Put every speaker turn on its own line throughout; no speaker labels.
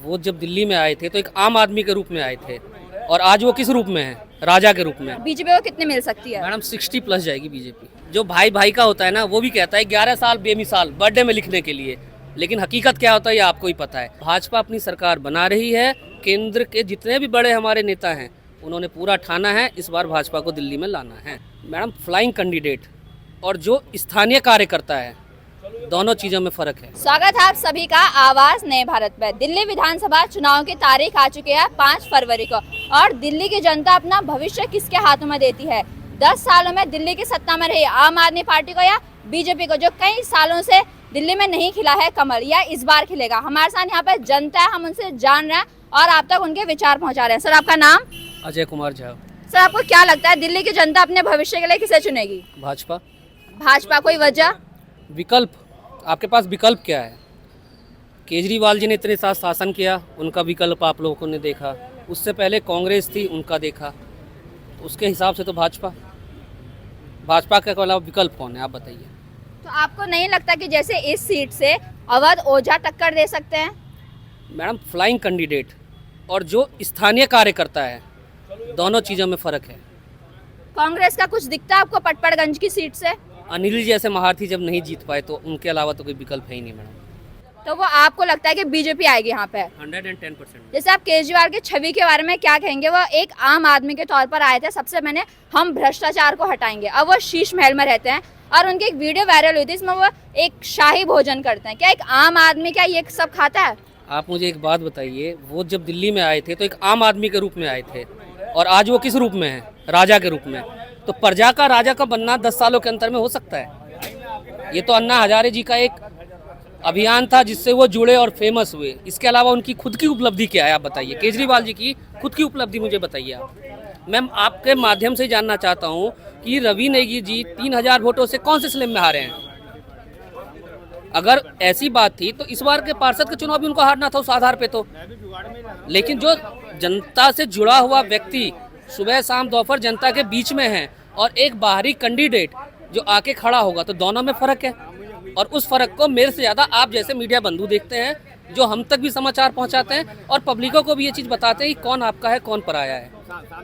वो जब दिल्ली में आए थे तो एक आम आदमी के रूप में आए थे, और आज वो किस रूप में है? राजा के रूप में।
बीजेपी को कितने मिल सकती है?
मैडम 60 प्लस जाएगी बीजेपी। जो भाई भाई का होता है ना, वो भी कहता है 11 साल बेमिसाल बर्थडे में लिखने के लिए, लेकिन हकीकत क्या होता है ये आपको ही पता है। भाजपा अपनी सरकार बना रही है, केंद्र के जितने भी बड़े हमारे नेता हैं उन्होंने पूरा ठाना है इस बार भाजपा को दिल्ली में लाना है। मैडम फ्लाइंग कैंडिडेट और जो स्थानीय कार्यकर्ता है, दोनों चीजों में फर्क है।
स्वागत है आप सभी का आवाज नए भारत में। दिल्ली विधानसभा चुनाव की तारीख आ चुकी है 5 फरवरी को, और दिल्ली की जनता अपना भविष्य किसके हाथों में देती है? 10 सालों में दिल्ली की सत्ता में रही आम आदमी पार्टी को या बीजेपी को, जो कई सालों से दिल्ली में नहीं खिला है कमल, या इस बार खिलेगा? हमारे साथ यहाँ पे जनता है, हम उनसे जान रहे हैं और आप तक उनके विचार पहुँचा रहे हैं। सर, आपका नाम?
अजय कुमार झा।
सर, आपको क्या लगता है दिल्ली की जनता अपने भविष्य के लिए किसे चुनेगी?
भाजपा।
भाजपा। कोई वजह?
विकल्प, आपके पास विकल्प क्या है? केजरीवाल जी ने इतने साथ शासन किया, उनका विकल्प आप लोगों ने देखा। उससे पहले कांग्रेस थी, उनका देखा। उसके हिसाब से तो भाजपा के अलावा विकल्प कौन है, आप बताइए।
तो आपको नहीं लगता कि जैसे इस सीट से अवध ओझा टक्कर दे सकते हैं?
मैडम फ्लाइंग कैंडिडेट और जो स्थानीय कार्यकर्ता है, दोनों चीज़ों में फ़र्क है।
कांग्रेस का कुछ दिखता है आपको पटपड़गंज की सीट से?
अनिल जी जैसे महारथी जब नहीं जीत पाए तो उनके अलावा तो कोई विकल्प है ही नहीं मैडम।
तो वो आपको लगता है कि बीजेपी आएगी यहाँ पे?
110%।
जैसे आप केजरीवाल की छवि के बारे में क्या कहेंगे? वो एक आम आदमी के तौर पर आए थे, सबसे मैंने हम भ्रष्टाचार को हटाएंगे। अब वो शीश महल में रहते हैं और उनकी एक वीडियो वायरल हुई थी, इसमें वो एक शाही भोजन करते हैं। क्या एक आम आदमी क्या ये सब खाता है?
आप मुझे एक बात बताइए, वो जब दिल्ली में आए थे तो एक आम आदमी के रूप में आए थे, और आज वो किस रूप में है? राजा के रूप में। तो प्रजा का राजा का बनना 10 सालों के अंतर में हो सकता है? ये तो अन्ना हजारे जी का एक अभियान था जिससे वो जुड़े और फेमस हुए। इसके अलावा उनकी खुद की उपलब्धि क्या है, आप बताइए। केजरीवाल जी की खुद की उपलब्धि मुझे बताइए आप। मैं आपके माध्यम से जानना चाहता हूँ कि रवि नेगी जी 3000 वोटों से कौन से स्लिम में हारे हैं? अगर ऐसी बात थी तो इस बार के पार्षद के चुनाव भी उनको हारना था उस आधार पे तो। लेकिन जो जनता से जुड़ा हुआ व्यक्ति सुबह शाम दोपहर जनता के बीच में है, और एक बाहरी कैंडिडेट जो आके खड़ा होगा, तो दोनों में फर्क है। और उस फर्क को मेरे से ज्यादा आप जैसे मीडिया बंधु देखते हैं, जो हम तक भी समाचार पहुंचाते हैं और पब्लिकों को भी ये चीज बताते हैं कि कौन आपका है कौन पराया है।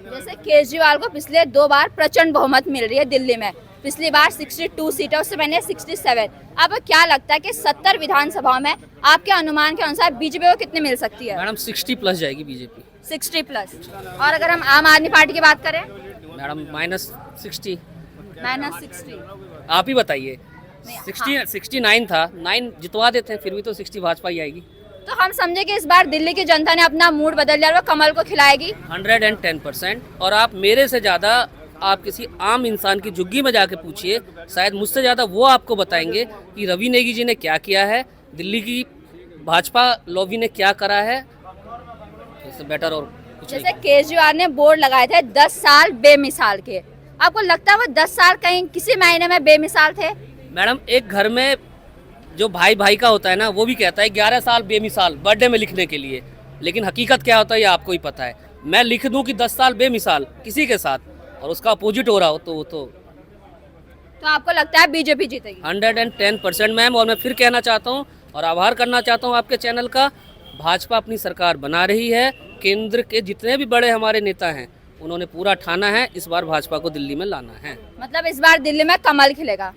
जैसे केजरीवाल को पिछले 2 बार प्रचंड बहुमत मिल रही है दिल्ली में। पिछली बार 62 सीटें, उससे पहले 67। अब क्या लगता है कि 70 विधानसभा में आपके अनुमान के अनुसार बीजेपी को कितने मिल सकती है?
मैडम 60 प्लस जाएगी बीजेपी।
60 प्लस। और अगर हम आम आदमी पार्टी की बात करें?
मैडम -60।
-60।
आप ही बताइए। 69 था, 9 जितवा देते हैं, फिर भी तो 60 भाजपा ही आएगी।
तो हम समझे कि इस बार दिल्ली की जनता ने अपना मूड बदल लिया और वो कमल को खिलाएगी?
110%। और आप मेरे से ज्यादा, आप किसी आम इंसान की झुग्गी में जाके पूछिए, शायद मुझसे ज्यादा वो आपको बताएंगे कि रवि नेगी जी ने क्या किया है, दिल्ली की भाजपा लॉबी ने क्या करा है। इससे बेटर और कुछ
जैसे केजरीवाल ने बोर्ड लगाए थे 10 साल बेमिसाल के, आपको लगता है वो 10 साल कहीं किसी महीने में बेमिसाल थे?
मैडम, एक घर में जो भाई भाई का होता है ना, वो भी कहता है 11 साल बेमिसाल बर्थडे में लिखने के लिए, लेकिन हकीकत क्या होता है ये आपको ही पता है। मैं लिख दूं कि 10 साल बेमिसाल किसी के साथ, और उसका अपोजिट हो रहा हो, तो वो तो
आपको लगता है बीजेपी जीतेगी?
110% मैम। और मैं फिर कहना चाहता हूँ और आभार करना चाहता हूँ आपके चैनल का। भाजपा अपनी सरकार बना रही है, केंद्र के जितने भी बड़े हमारे नेता हैं उन्होंने पूरा ठाना है इस बार भाजपा को दिल्ली में लाना है।
मतलब इस बार दिल्ली में कमल खिलेगा?